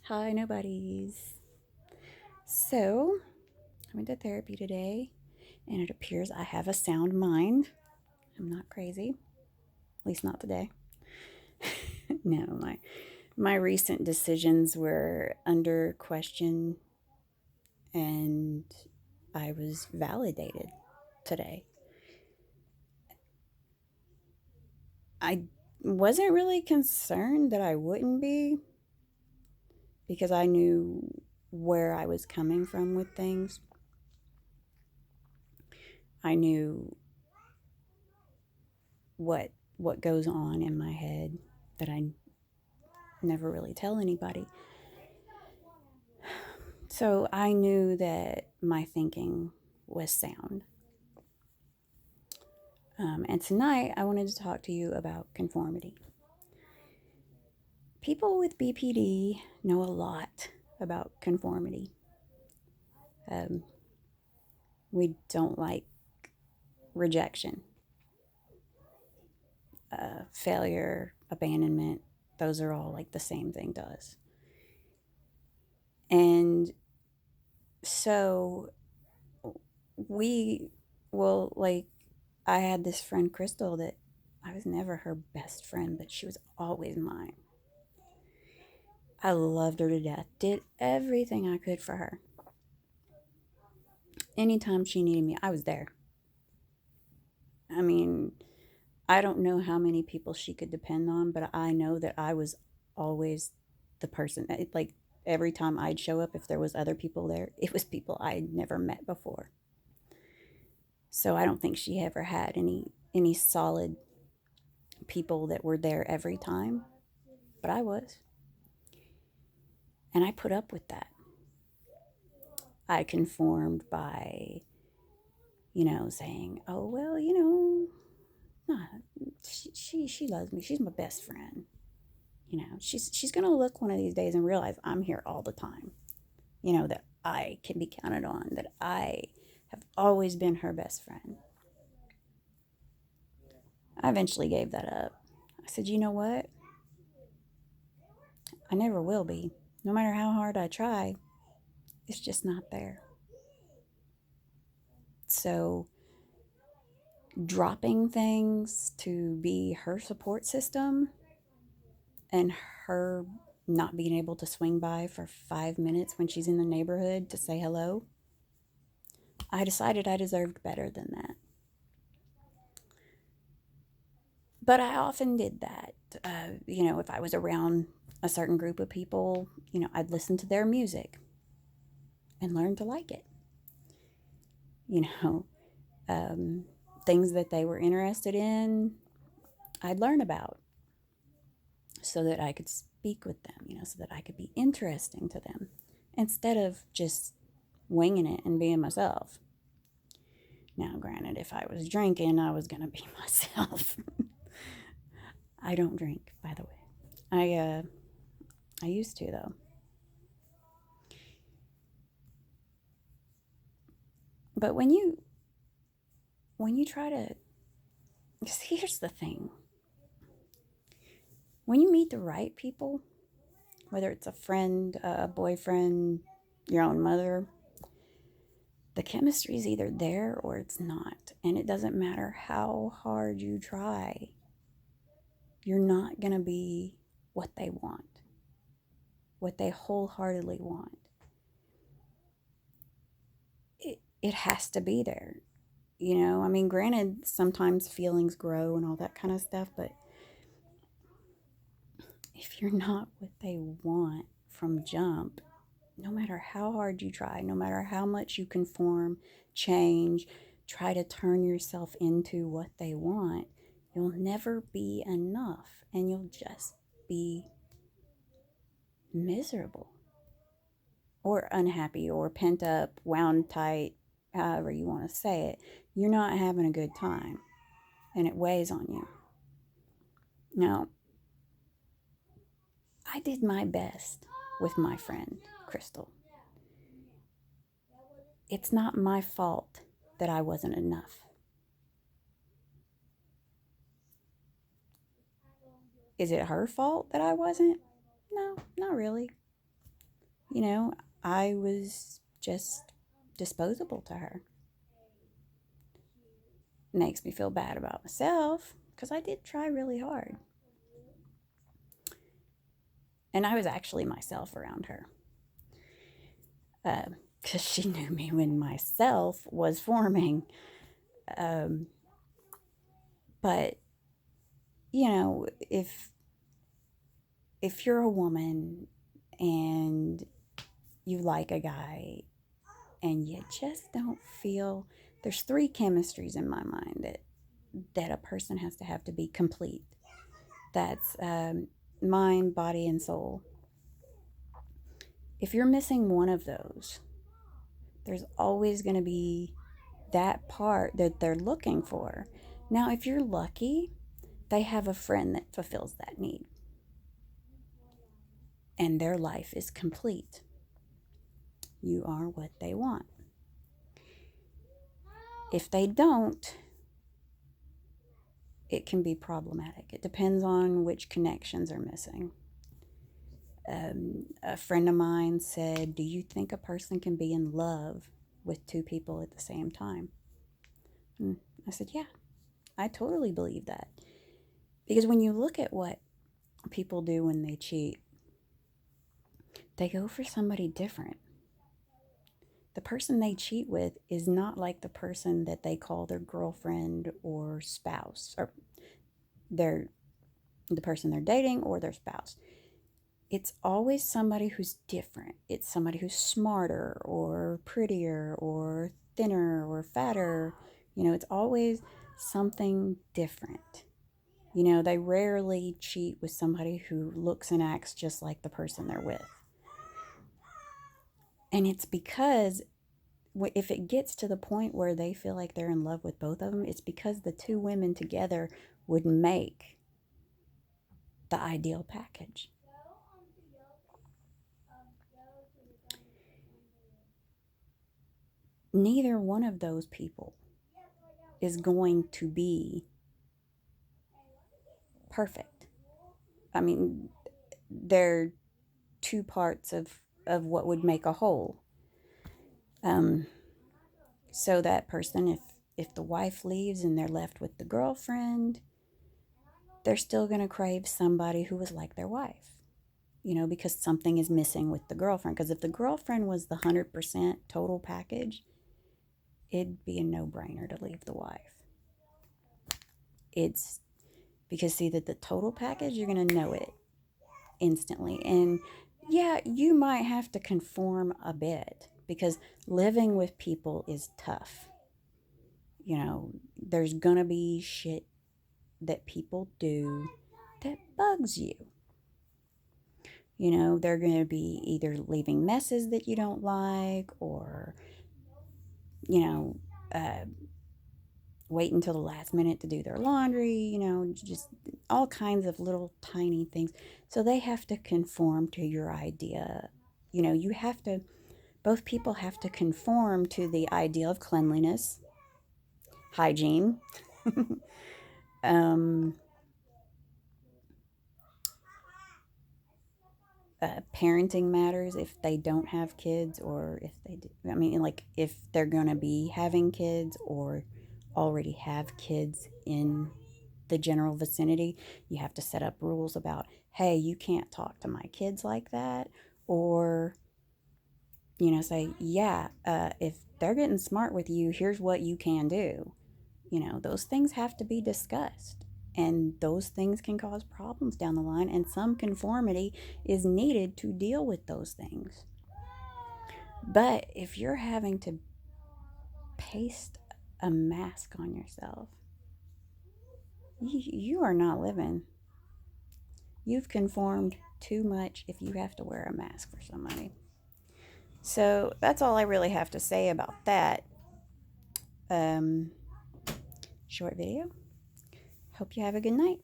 Hi, nobodies. So, I went to therapy today, and it appears I have a sound mind. I'm not crazy, at least not today. No, my recent decisions were under question, and I was validated today. I wasn't really concerned that I wouldn't be because I knew where I was coming from with things. I knew what what goes on in my head that I never really tell anybody. So I knew that my thinking was sound. And tonight I wanted to talk to you about conformity. People with BPD know a lot about conformity. Um, we don't like rejection, failure, abandonment. Those are all like the same thing to us. And so we will like I had this friend Crystal that I was never her best friend, but she was always mine. I loved her to death, did everything I could for her. Anytime she needed me, I was there. I mean, I don't know how many people she could depend on, but I know that I was always the person. Like every time I'd show up, if there was other people there, it was people I'd never met before. So I don't think she ever had any solid people that were there every time, but I was. And I put up with that. I conformed by, saying, "Oh well, nah, she loves me. She's my best friend. She's gonna look one of these days and realize I'm here all the time. That I can be counted on. That I have always been her best friend." I eventually gave that up. I said, "You know what? I never will be. No matter how hard I try, it's just not there." So dropping things to be her support system and her not being able to swing by for 5 minutes when she's in the neighborhood to say hello, I decided I deserved better than that. But I often did that. If I was around a certain group of people, I'd listen to their music and learn to like it. You know, um, Things that they were interested in, I'd learn about so that I could speak with them, so that I could be interesting to them instead of just winging it and being myself. Now, granted, if I was drinking, I was going to be myself. I don't drink, by the way. I used to though. But when you try to, here's the thing. When you meet the right people, whether it's a friend, a boyfriend, your own mother, the chemistry is either there or it's not. And it doesn't matter how hard you try, you're not going to be what they want, what they wholeheartedly want. It has to be there. Granted, sometimes feelings grow and all that kind of stuff, but if you're not what they want from jump, no matter how hard you try, no matter how much you conform, change, try to turn yourself into what they want, you'll never be enough and you'll just be miserable or unhappy or pent up, wound tight, however you want to say it. You're not having a good time and it weighs on you. Now, I did my best with my friend, Crystal. It's not my fault that I wasn't enough. Is it her fault that I wasn't? No, not really. you know, I was just disposable to her. Makes me feel bad about myself because I did try really hard. And I was actually myself around her because she knew me when myself was forming. Um, but you know, if you're a woman and you like a guy and you just don't feel, there's three chemistries in my mind that a person has to be complete. That's mind, body, and soul. If you're missing one of those, there's always going to be that part that they're looking for. Now, if you're lucky, they have a friend that fulfills that need and their life is complete. You are what they want. If they don't, it can be problematic. It depends on which connections are missing. A friend of mine said, "Do you think a person can be in love with two people at the same time?" And I said, "Yeah, I totally believe that." Because when you look at what people do when they cheat, they go for somebody different. The person they cheat with is not like the person that they call their girlfriend or spouse, or their the person they're dating or their spouse. It's always somebody who's different. It's somebody who's smarter or prettier or thinner or fatter. It's always something different. They rarely cheat with somebody who looks and acts just like the person they're with. And it's because if it gets to the point where they feel like they're in love with both of them, it's because the two women together would make the ideal package. Neither one of those people is going to be perfect. I mean, they're two parts of what would make a whole. Um, so that person, if the wife leaves and they're left with the girlfriend, they're still going to crave somebody who was like their wife. Because something is missing with the girlfriend. Because if the girlfriend was the 100% total package, it'd be a no-brainer to leave the wife. It's because, see, that the total package, you're going to know it instantly. And yeah, you might have to conform a bit because living with people is tough. There's going to be shit that people do that bugs you. They're going to be either leaving messes that you don't like or, you know, uh, wait until the last minute to do their laundry, just all kinds of little tiny things. So they have to conform to your idea. You have to, both people have to conform to the ideal of cleanliness, hygiene, um, parenting matters if they don't have kids or if they do. I mean, like if they're going to be having kids or already have kids in the general vicinity, you have to set up rules about, hey, you can't talk to my kids like that. Or, say, yeah, if they're getting smart with you, here's what you can do. Those things have to be discussed. And those things can cause problems down the line. And some conformity is needed to deal with those things. But if you're having to paste a mask on yourself, you are not living. You've conformed too much if you have to wear a mask for somebody. So that's all I really have to say about that short video. Hope you have a good night.